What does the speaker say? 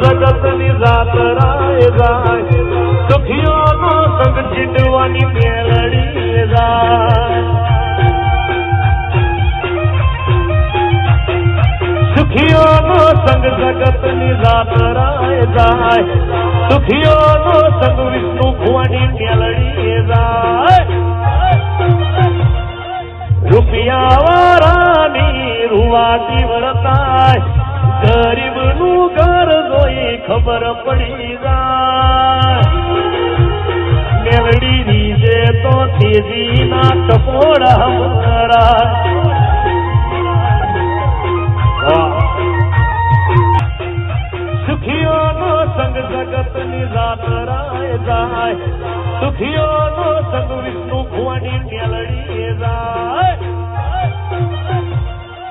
जगत निजात राय जाय सुखियो नो संग चिडवानी मेलडी जाय सुखियो नो संग जगत निजात राय जाय सुखियो नो संग विष्णु भुवनी मेलडी जाय रुपया वारानी रुवाती वरताय गरीब नु घर जोई खबर पड़ी जाय मेलडी रीजे तो तेजी ना टपोड़ा हमारा